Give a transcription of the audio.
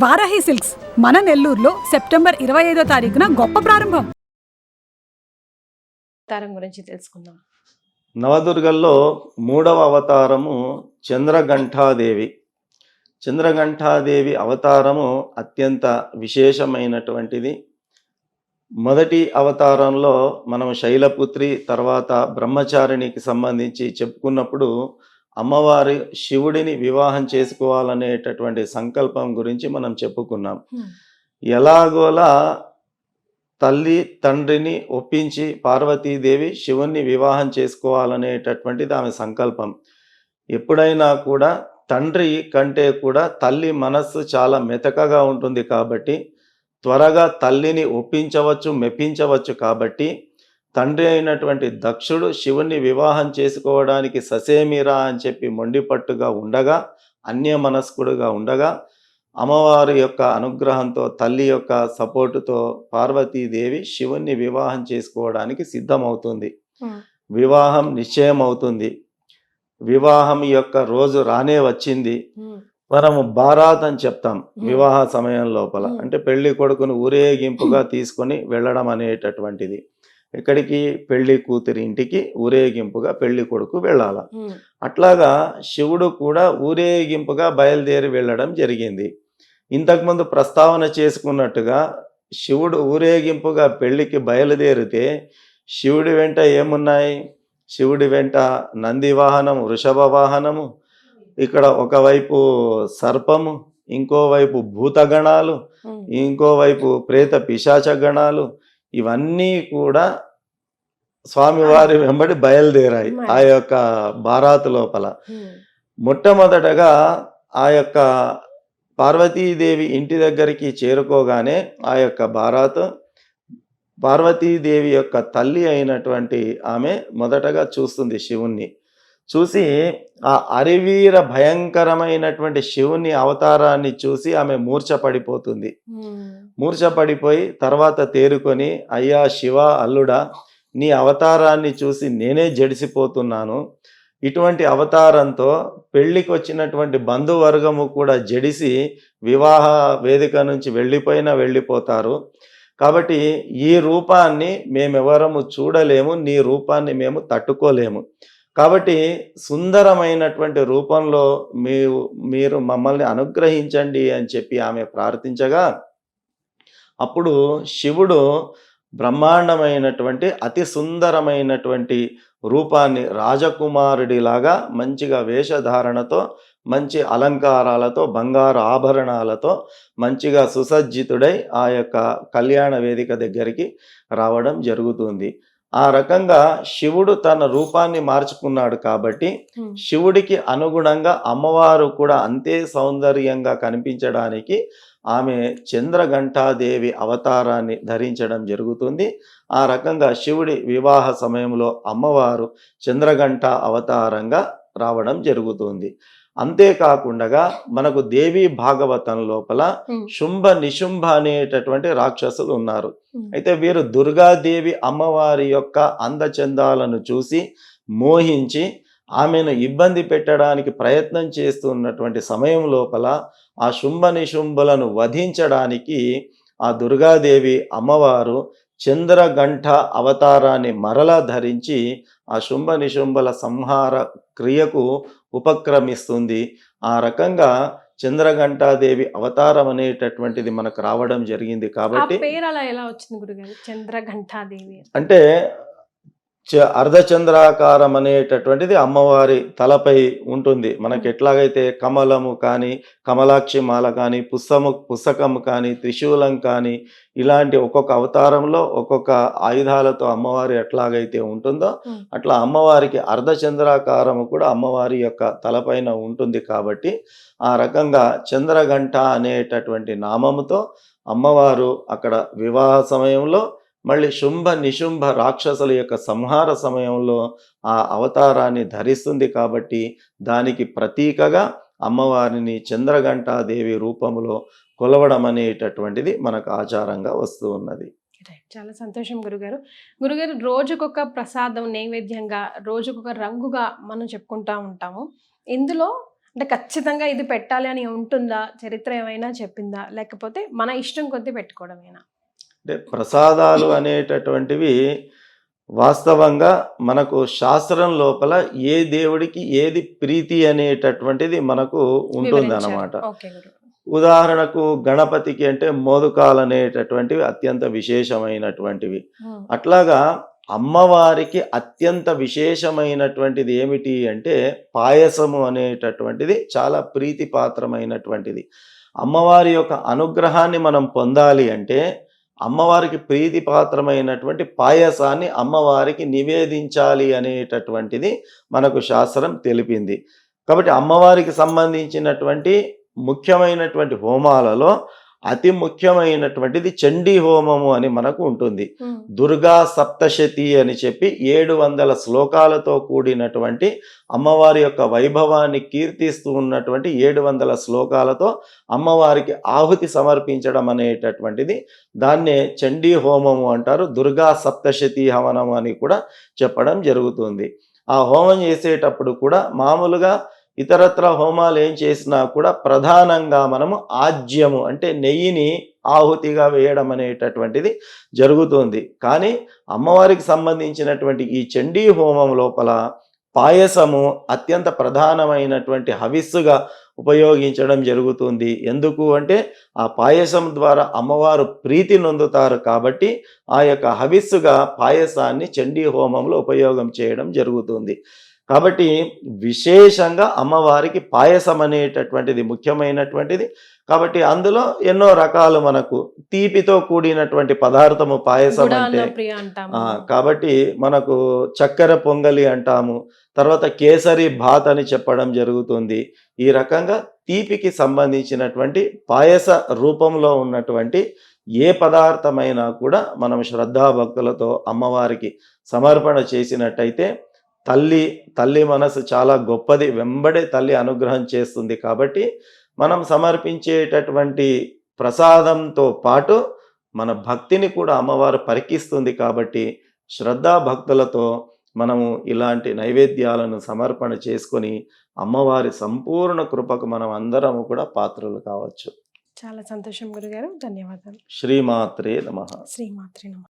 Varahi silks మన నెల్లూరులో September 25వ తారీఖున గొప్ప ప్రారంభం. అవతారం గురించి తెలుసుకుందాం. నవదుర్గల్లో మూడవ అవతారము చంద్రఘంటాదేవి. చంద్రఘంటాదేవి అవతారము అత్యంత విశేషమైనటువంటిది. మొదటి అవతారంలో మనం శైలపుత్రి తర్వాత బ్రహ్మచారిణికి సంబంధించి చెప్పుకున్నప్పుడు అమ్మవారి శివుడిని వివాహం చేసుకోవాలనేటటువంటి సంకల్పం గురించి మనం చెప్పుకున్నాం. ఎలాగోలా తల్లి తండ్రిని ఒప్పించి పార్వతీదేవి శివుణ్ణి వివాహం చేసుకోవాలనేటటువంటిది ఆమె సంకల్పం. ఎప్పుడైనా కూడా తండ్రి కంటే కూడా తల్లి మనస్సు చాలా మెతకగా ఉంటుంది కాబట్టి త్వరగా తల్లిని ఒప్పించవచ్చు, మెప్పించవచ్చు. కాబట్టి తండ్రి అయినటువంటి దక్షుడు శివుణ్ణి వివాహం చేసుకోవడానికి ససేమిరా అని చెప్పి మొండిపట్టుగా ఉండగా, అన్యమనస్కుడుగా ఉండగా, అమ్మవారి యొక్క అనుగ్రహంతో తల్లి యొక్క సపోర్టుతో పార్వతీదేవి శివుణ్ణి వివాహం చేసుకోవడానికి సిద్ధమవుతుంది. వివాహం నిశ్చయం అవుతుంది. వివాహం యొక్క రోజు రానే వచ్చింది. మనము బారాత్ అని చెప్తాం వివాహ సమయం లోపల. అంటే పెళ్లి కొడుకును ఊరేగింపుగా తీసుకొని వెళ్ళడం అనేటటువంటిది. ఎక్కడికి? పెళ్లి కూతురి ఇంటికి ఊరేగింపుగా పెళ్లి కొడుకు వెళ్ళాల. అట్లాగా శివుడు కూడా ఊరేగింపుగా బయలుదేరి వెళ్ళడం జరిగింది. ఇంతకుముందు ప్రస్తావన చేసుకున్నట్టుగా శివుడు ఊరేగింపుగా పెళ్లికి బయలుదేరితే శివుడి వెంట ఏమున్నాయి? శివుడి వెంట నంది వాహనము, వృషభ వాహనము, ఇక్కడ ఒకవైపు సర్పము, ఇంకోవైపు భూతగణాలు, ఇంకోవైపు ప్రేత పిశాచ గణాలు, ఇవన్నీ కూడా స్వామివారి వెంబడి బయలుదేరాయి ఆ యొక్క బారాతు లోపల. మొట్టమొదటగా ఆ యొక్క పార్వతీదేవి ఇంటి దగ్గరికి చేరుకోగానే ఆ యొక్క బారాతు పార్వతీదేవి యొక్క తల్లి అయినటువంటి ఆమె మొదటగా చూస్తుంది శివుణ్ణి. చూసి ఆ అరివీర భయంకరమైనటువంటి శివుని అవతారాన్ని చూసి ఆమె మూర్ఛపడిపోతుంది. మూర్ఛపడిపోయి తర్వాత తేరుకొని, అయ్యా శివ అల్లుడా, నీ అవతారాన్ని చూసి నేనే జడిసిపోతున్నాను. ఇటువంటి అవతారంతో పెళ్లికి వచ్చినటువంటి బంధువర్గము కూడా జడిసి వివాహ వేదిక నుంచి వెళ్ళిపోతారు. కాబట్టి ఈ రూపాన్ని మేమెవరము చూడలేము, నీ రూపాన్ని మేము తట్టుకోలేము. కాబట్టి సుందరమైనటువంటి రూపంలో మీరు మమ్మల్ని అనుగ్రహించండి అని చెప్పి ఆమె ప్రార్థించగా, అప్పుడు శివుడు బ్రహ్మాండమైనటువంటి అతి సుందరమైనటువంటి రూపాన్ని రాజకుమారుడిలాగా మంచిగా వేషధారణతో, మంచి అలంకారాలతో, బంగారు ఆభరణాలతో మంచిగా సుసజ్జితుడై ఆ యొక్క కళ్యాణ వేదిక దగ్గరికి రావడం జరుగుతుంది. ఆ రకంగా శివుడు తన రూపాన్ని మార్చుకున్నాడు కాబట్టి శివుడికి అనుగుణంగా అమ్మవారు కూడా అంతే సౌందర్యంగా కనిపించడానికి ఆమె చంద్రఘంటాదేవి అవతారాన్ని ధరించడం జరుగుతుంది. ఆ రకంగా శివుడి వివాహ సమయంలో అమ్మవారు చంద్రఘంట అవతారంగా రావడం జరుగుతుంది. అంతేకాకుండా మనకు దేవి భాగవతం లోపల శుంభ నిశుంభ అనేటటువంటి రాక్షసులు ఉన్నారు. అయితే వీరు దుర్గాదేవి అమ్మవారి యొక్క అందచందాలను చూసి మోహించి ఆమెను ఇబ్బంది పెట్టడానికి ప్రయత్నం చేస్తున్నటువంటి సమయం లోపల ఆ శుంభ నిశుంభులను వధించడానికి ఆ దుర్గాదేవి అమ్మవారు చంద్రఘంట అవతారాన్ని మరలా ధరించి ఆ శుంభ నిశుంభల సంహార క్రియకు ఉపక్రమిస్తుంది. ఆ రకంగా చంద్రఘంటాదేవి అవతారం అనేటటువంటిది మనకు రావడం జరిగింది. కాబట్టి పేరు అలా ఎలా వచ్చింది గురుగారు చంద్రఘంటాదేవి అంటే అర్ధచంద్రాకారం అనేటటువంటిది అమ్మవారి తలపై ఉంటుంది. మనకి ఎట్లాగైతే కమలము కానీ, కమలాక్షి మాల కానీ, పుస్తకము కానీ, త్రిశూలం కానీ, ఇలాంటి ఒక్కొక్క అవతారంలో ఒక్కొక్క ఆయుధాలతో అమ్మవారి ఎట్లాగైతే ఉంటుందో అట్లా అమ్మవారికి అర్ధచంద్రాకారము కూడా అమ్మవారి యొక్క తలపైన ఉంటుంది. కాబట్టి ఆ రకంగా చంద్రఘంట అనేటటువంటి నామముతో అమ్మవారు అక్కడ వివాహ సమయంలో, మళ్ళీ శుంభ నిశుంభ రాక్షసుల యొక్క సంహార సమయంలో ఆ అవతారాన్ని ధరిస్తుంది. కాబట్టి దానికి ప్రతీకగా అమ్మవారిని చంద్రఘంటాదేవి రూపంలో కొలవడం అనేటటువంటిది మనకు ఆచారంగా వస్తూ ఉన్నది. చాలా సంతోషం గురుగారు. గురుగారు, రోజుకొక ప్రసాదం నైవేద్యంగా, రోజుకొక రంగుగా మనం చెప్పుకుంటా ఉంటాము. ఇందులో అంటే ఖచ్చితంగా ఇది పెట్టాలి అని ఉంటుందా? చరిత్ర ఏమైనా చెప్పిందా? లేకపోతే మన ఇష్టం కొద్దీ పెట్టుకోవడమేనా? అంటే ప్రసాదాలు అనేటటువంటివి వాస్తవంగా మనకు శాస్త్రం లోపల ఏ దేవుడికి ఏది ప్రీతి అనేటటువంటిది మనకు వివరించారు. ఉంటుందన్నమాట. ఓకే గురువు. ఉదాహరణకు గణపతికి అంటే మోదకాలు అనేటటువంటివి అత్యంత విశేషమైనటువంటివి. హ్మ్. అట్లాగా అమ్మవారికి అత్యంత విశేషమైనటువంటిది ఏమిటి అంటే పాయసము అనేటటువంటిది చాలా ప్రీతిపాత్రమైనటువంటిది. అమ్మవారి యొక్క అనుగ్రహాన్ని మనం పొందాలి అంటే అమ్మవారికి ప్రీతిపాత్రమైనటువంటి పాయసాన్ని అమ్మవారికి నివేదించాలి అనేటటువంటిది మనకు శాస్త్రం తెలిపింది. కాబట్టి అమ్మవారికి సంబంధించినటువంటి ముఖ్యమైనటువంటి హోమాలలో అతి ముఖ్యమైనటువంటిది చండీ హోమము అని మనకు ఉంటుంది. హ్మ్. దుర్గా సప్తశతి అని చెప్పి 700 శ్లోకాలతో కూడినటువంటి అమ్మవారి యొక్క వైభవాన్ని కీర్తిస్తూ ఉన్నటువంటి 700 శ్లోకాలతో అమ్మవారికి ఆహుతి సమర్పించడం అనేటటువంటిది దాన్నే చండీ హోమము అంటారు. దుర్గా సప్తశతి హవనము అని కూడా చెప్పడం జరుగుతుంది. ఆ హోమం చేసేటప్పుడు కూడా మామూలుగా ఇతరత్ర హోమాలు ఏం చేసినా కూడా ప్రధానంగా మనము ఆజ్యము అంటే నెయ్యిని ఆహుతిగా వేయడం అనేటటువంటిది జరుగుతుంది. కానీ అమ్మవారికి సంబంధించినటువంటి ఈ చండీ హోమం లోపల పాయసము అత్యంత ప్రధానమైనటువంటి హవిస్సుగా ఉపయోగించడం జరుగుతుంది. ఎందుకు అంటే ఆ పాయసం ద్వారా అమ్మవారు ప్రీతి నొందుతారు కాబట్టి ఆ యొక్క హవిస్సుగా పాయసాన్ని చండీ హోమంలో ఉపయోగం చేయడం జరుగుతుంది. కాబట్టి విశేషంగా అమ్మవారికి పాయసం అనేటటువంటిది ముఖ్యమైనటువంటిది. కాబట్టి అందులో ఎన్నో రకాలు మనకు తీపితో కూడినటువంటి పదార్థము పాయసం అంటే. గుడాన్న ప్రియ అంటాము. కాబట్టి మనకు చక్కెర పొంగలి అంటాము. తర్వాత కేసరి భాత్ అని చెప్పడం జరుగుతుంది. ఈ రకంగా తీపికి సంబంధించినటువంటి పాయస రూపంలో ఉన్నటువంటి ఏ పదార్థమైనా కూడా మనం శ్రద్ధాభక్తులతో అమ్మవారికి సమర్పణ చేసినట్టయితే తల్లి మనసు చాలా గొప్పది. వెంబడే తల్లి అనుగ్రహం చేస్తుంది. కాబట్టి మనం సమర్పించేటటువంటి ప్రసాదంతో పాటు మన భక్తిని కూడా అమ్మవారు పరీక్షిస్తుంది. కాబట్టి శ్రద్ధాభక్తులతో మనము ఇలాంటి నైవేద్యాలను సమర్పణ చేసుకొని అమ్మవారి సంపూర్ణ కృపకు మనం అందరము కూడా పాత్రలు కావచ్చు. చాలా సంతోషం గురుగారు. ధన్యవాదాలు. శ్రీమాత్రే నమః. శ్రీమాత్రే నమః.